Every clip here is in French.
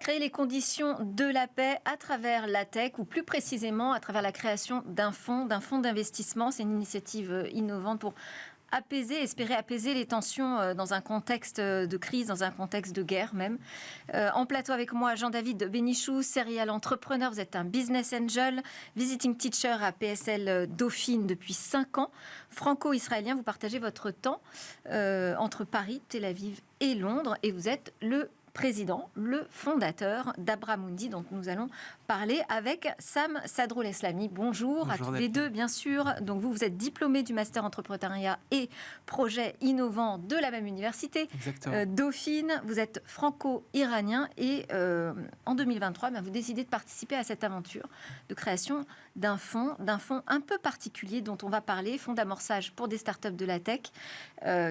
Créer les conditions de la paix à travers la tech, ou plus précisément à travers la création d'un fonds d'investissement. C'est une initiative innovante pour espérer apaiser les tensions dans un contexte de crise, dans un contexte de guerre même. En plateau avec moi, Jean-David Bénichou, serial entrepreneur. Vous êtes un business angel, visiting teacher à PSL Dauphine depuis 5 ans. Franco-israélien, vous partagez votre temps entre Paris, Tel Aviv et Londres. Et vous êtes le président, le fondateur d'Abramundi, dont nous allons parler avec Sam Sadroul-Eslami. Bonjour à tous les deux, bien sûr. Donc vous êtes diplômé du Master Entrepreneuriat et Projets Innovants de la même université, Dauphine. Vous êtes franco-iranien et en 2023, vous décidez de participer à cette aventure de création d'un fonds un peu particulier dont on va parler, fonds d'amorçage pour des startups de la tech,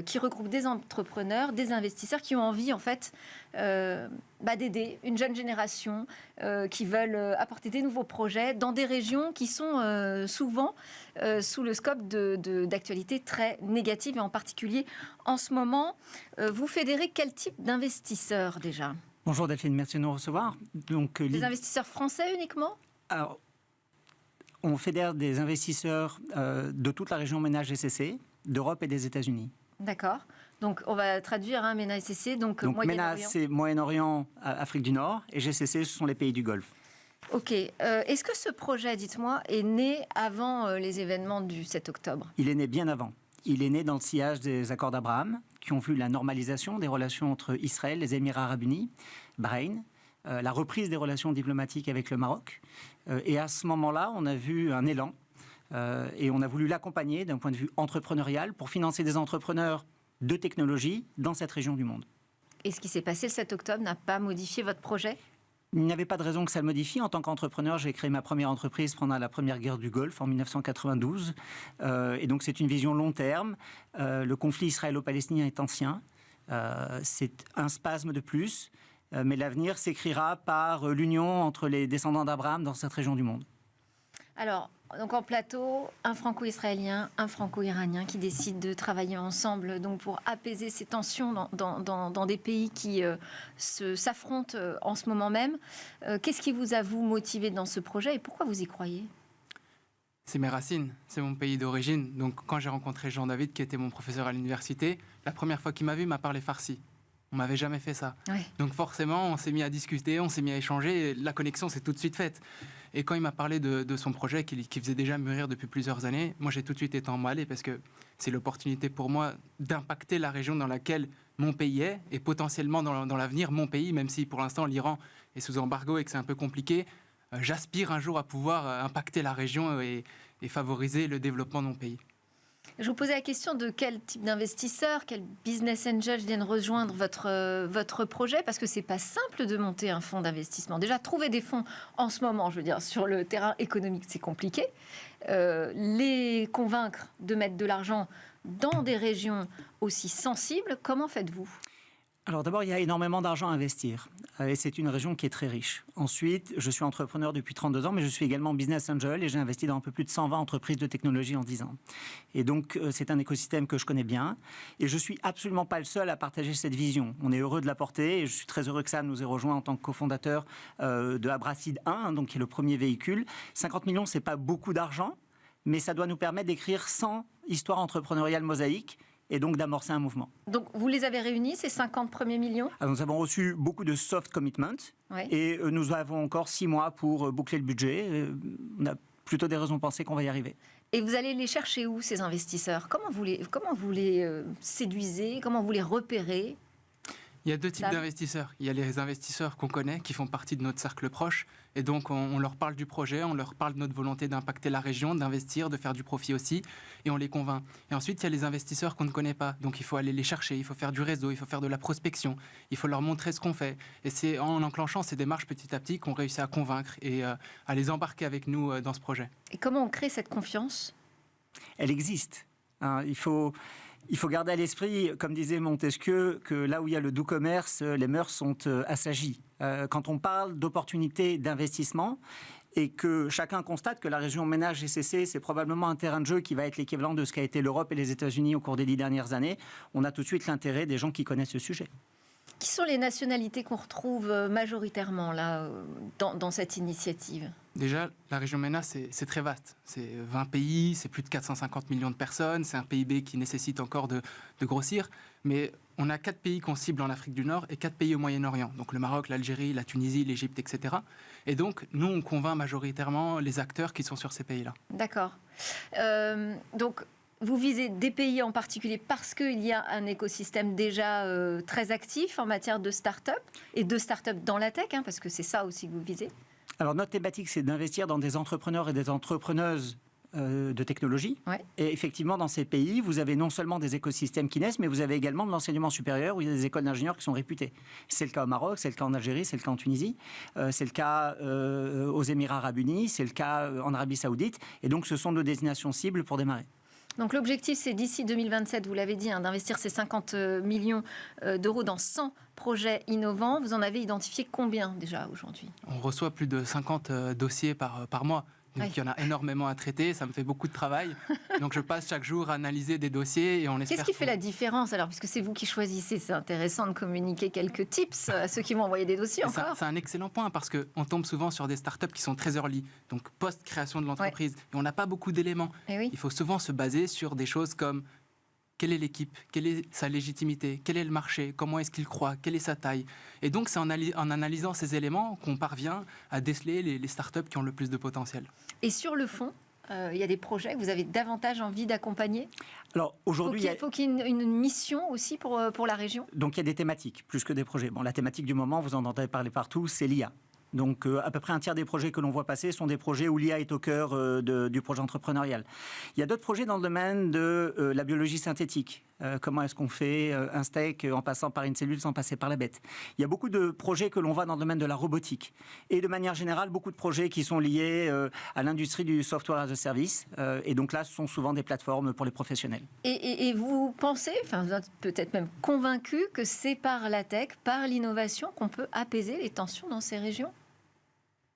qui regroupe des entrepreneurs, des investisseurs qui ont envie en fait d'aider une jeune génération qui veulent apporter des nouveaux projets dans des régions qui sont souvent sous le scope d'actualités très négatives, et en particulier en ce moment. Vous fédérez quel type d'investisseurs déjà ? Bonjour Delphine, merci de nous recevoir. Donc, des investisseurs français uniquement ? Alors, on fédère des investisseurs de toute la région MENA GCC, d'Europe et des États-Unis. D'accord. Donc, on va traduire MENA GCC, donc MENA, c'est Moyen-Orient, Afrique du Nord, et GCC, ce sont les pays du Golfe. Ok. Est-ce que ce projet, dites-moi, est né avant les événements du 7 octobre ? Il est né bien avant. Il est né dans le sillage des accords d'Abraham, qui ont vu la normalisation des relations entre Israël, les Émirats arabes unis, Bahreïn, la reprise des relations diplomatiques avec le Maroc. Et à ce moment-là, on a vu un élan, et on a voulu l'accompagner d'un point de vue entrepreneurial pour financer des entrepreneurs de technologie dans cette région du monde. Et ce qui s'est passé le 7 octobre n'a pas modifié votre projet ? Il n'y avait pas de raison que ça le modifie. En tant qu'entrepreneur, j'ai créé ma première entreprise pendant la première guerre du Golfe en 1992. Et donc c'est une vision long terme. Le conflit israélo-palestinien est ancien. C'est un spasme de plus. Mais l'avenir s'écrira par l'union entre les descendants d'Abraham dans cette région du monde. Alors, donc en plateau, un franco-israélien, un franco-iranien qui décident de travailler ensemble donc pour apaiser ces tensions dans des pays qui s'affrontent en ce moment même. Qu'est-ce qui vous a motivé dans ce projet et pourquoi vous y croyez ? C'est mes racines, c'est mon pays d'origine. Donc quand j'ai rencontré Jean-David, qui était mon professeur à l'université, la première fois qu'il m'a vu, il m'a parlé farsi. On m'avait jamais fait ça. Ouais. Donc forcément, on s'est mis à discuter, on s'est mis à échanger, et la connexion s'est tout de suite faite. Et quand il m'a parlé de son projet, qui faisait déjà mûrir depuis plusieurs années, moi j'ai tout de suite été emballé parce que c'est l'opportunité pour moi d'impacter la région dans laquelle mon pays est, et potentiellement dans l'avenir mon pays, même si pour l'instant l'Iran est sous embargo et que c'est un peu compliqué. J'aspire un jour à pouvoir impacter la région et favoriser le développement de mon pays. Je vous posais la question de quel type d'investisseurs, quel business angel viennent rejoindre votre projet, parce que c'est pas simple de monter un fonds d'investissement. Déjà, trouver des fonds en ce moment, je veux dire, sur le terrain économique, c'est compliqué. Les convaincre de mettre de l'argent dans des régions aussi sensibles, comment faites-vous ? Alors d'abord, il y a énormément d'argent à investir et c'est une région qui est très riche. Ensuite, je suis entrepreneur depuis 32 ans, mais je suis également business angel et j'ai investi dans un peu plus de 120 entreprises de technologie en 10 ans. Et donc, c'est un écosystème que je connais bien et je suis absolument pas le seul à partager cette vision. On est heureux de la porter et je suis très heureux que Sam nous ait rejoint en tant que cofondateur de Abracid 1, donc qui est le premier véhicule. 50 millions, c'est pas beaucoup d'argent, mais ça doit nous permettre d'écrire 100 histoires entrepreneuriales mosaïques et donc d'amorcer un mouvement. Donc, vous les avez réunis, ces 50 premiers millions ? Alors, nous avons reçu beaucoup de soft commitments, et nous avons encore 6 mois pour boucler le budget. On a plutôt des raisons de penser qu'on va y arriver. Et vous allez les chercher où, ces investisseurs ? Comment vous les séduisez ? Comment vous les repérez ? Il y a deux types d'investisseurs. Il y a les investisseurs qu'on connaît, qui font partie de notre cercle proche. Et donc, on leur parle du projet, on leur parle de notre volonté d'impacter la région, d'investir, de faire du profit aussi. Et on les convainc. Et ensuite, il y a les investisseurs qu'on ne connaît pas. Donc, il faut aller les chercher, il faut faire du réseau, il faut faire de la prospection. Il faut leur montrer ce qu'on fait. Et c'est en enclenchant ces démarches petit à petit qu'on réussit à convaincre et à les embarquer avec nous dans ce projet. Et comment on crée cette confiance ? Elle existe. Il faut garder à l'esprit, comme disait Montesquieu, que là où il y a le doux commerce, les mœurs sont assagies. Quand on parle d'opportunités d'investissement et que chacun constate que la région MENA GCC, c'est probablement un terrain de jeu qui va être l'équivalent de ce qu'a été l'Europe et les États-Unis au cours des 10 dernières années, on a tout de suite l'intérêt des gens qui connaissent ce sujet. Qui sont les nationalités qu'on retrouve majoritairement là, dans cette initiative ? Déjà, la région MENA, c'est très vaste. C'est 20 pays, c'est plus de 450 millions de personnes, c'est un PIB qui nécessite encore de grossir. Mais on a 4 pays qu'on cible en Afrique du Nord et 4 pays au Moyen-Orient. Donc le Maroc, l'Algérie, la Tunisie, l'Égypte, etc. Et donc, nous, on convainc majoritairement les acteurs qui sont sur ces pays-là. D'accord. Donc, vous visez des pays en particulier parce qu'il y a un écosystème déjà très actif en matière de start-up et de start-up dans la tech, hein, parce que c'est ça aussi que vous visez. Alors, notre thématique, c'est d'investir dans des entrepreneurs et des entrepreneuses de technologie. Ouais. Et effectivement, dans ces pays, vous avez non seulement des écosystèmes qui naissent, mais vous avez également de l'enseignement supérieur où il y a des écoles d'ingénieurs qui sont réputées. C'est le cas au Maroc, c'est le cas en Algérie, c'est le cas en Tunisie, c'est le cas aux Émirats Arabes Unis, c'est le cas en Arabie Saoudite. Et donc, ce sont nos destinations cibles pour démarrer. Donc l'objectif, c'est d'ici 2027, vous l'avez dit, hein, d'investir ces 50 millions d'euros dans 100 projets innovants. Vous en avez identifié combien déjà aujourd'hui ? On reçoit plus de 50 dossiers par mois. Donc, il y en a énormément à traiter, ça me fait beaucoup de travail. Donc, je passe chaque jour à analyser des dossiers et on espère... Qu'est-ce qui fait la différence alors, puisque c'est vous qui choisissez? C'est intéressant de communiquer quelques tips à ceux qui vont envoyer des dossiers encore. C'est un excellent point parce qu'on tombe souvent sur des startups qui sont très early, donc post-création de l'entreprise. Et on n'a pas beaucoup d'éléments. Oui. Il faut souvent se baser sur des choses comme quelle est l'équipe, quelle est sa légitimité, quel est le marché, comment est-ce qu'il croit, quelle est sa taille. Et donc, c'est en analysant ces éléments qu'on parvient à déceler les startups qui ont le plus de potentiel. Et sur le fond, il y a des projets que vous avez davantage envie d'accompagner? Alors, aujourd'hui, il faut qu'il y ait une mission aussi pour la région? Donc, il y a des thématiques, plus que des projets. Bon, la thématique du moment, vous en entendez parler partout, c'est l'IA. Donc, à peu près un tiers des projets que l'on voit passer sont des projets où l'IA est au cœur du projet entrepreneurial. Il y a d'autres projets dans le domaine de la biologie synthétique. Comment est-ce qu'on fait un steak en passant par une cellule sans passer par la bête? Il y a beaucoup de projets que l'on voit dans le domaine de la robotique. Et de manière générale, beaucoup de projets qui sont liés à l'industrie du software as a service. Et donc là, ce sont souvent des plateformes pour les professionnels. Et vous pensez, enfin, vous êtes peut-être même convaincu que c'est par la tech, par l'innovation qu'on peut apaiser les tensions dans ces régions?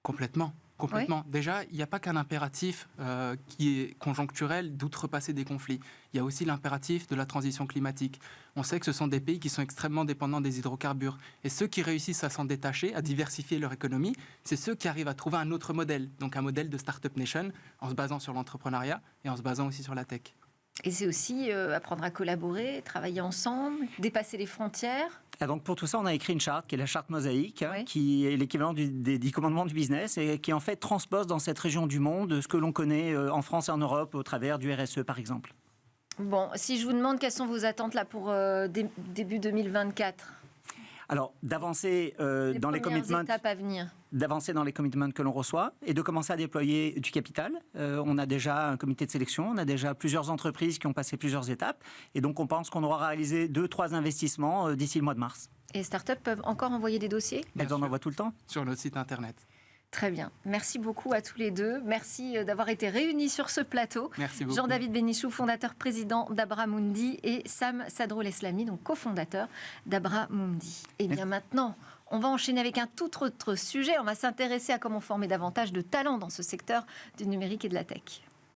Complètement. Oui. Déjà, il n'y a pas qu'un impératif qui est conjoncturel d'outrepasser des conflits. Il y a aussi l'impératif de la transition climatique. On sait que ce sont des pays qui sont extrêmement dépendants des hydrocarbures. Et ceux qui réussissent à s'en détacher, à diversifier leur économie, c'est ceux qui arrivent à trouver un autre modèle. Donc un modèle de Startup Nation en se basant sur l'entrepreneuriat et en se basant aussi sur la tech. Et c'est aussi apprendre à collaborer, travailler ensemble, dépasser les frontières. Et donc pour tout ça, on a écrit une charte qui est la charte Mosaïque, qui est l'équivalent des 10 commandements du business et qui en fait transpose dans cette région du monde ce que l'on connaît en France et en Europe au travers du RSE par exemple. Bon, si je vous demande quelles sont vos attentes là pour début 2024 ? Alors, d'avancer dans les commitments, étapes à venir. D'avancer dans les commitments que l'on reçoit et de commencer à déployer du capital. On a déjà un comité de sélection, on a déjà plusieurs entreprises qui ont passé plusieurs étapes. Et donc, on pense qu'on aura réalisé 2-3 investissements d'ici le mois de mars. Et les startups peuvent encore envoyer des dossiers ? Elles en envoient tout le temps. Sur notre site internet. Très bien. Merci beaucoup à tous les deux. Merci d'avoir été réunis sur ce plateau. Merci beaucoup. Jean-David Bénichou, fondateur-président d'Abramundi, et Sam Sadroul-Eslami, donc cofondateur d'Abramundi. Et bien maintenant, on va enchaîner avec un tout autre sujet. On va s'intéresser à comment former davantage de talents dans ce secteur du numérique et de la tech.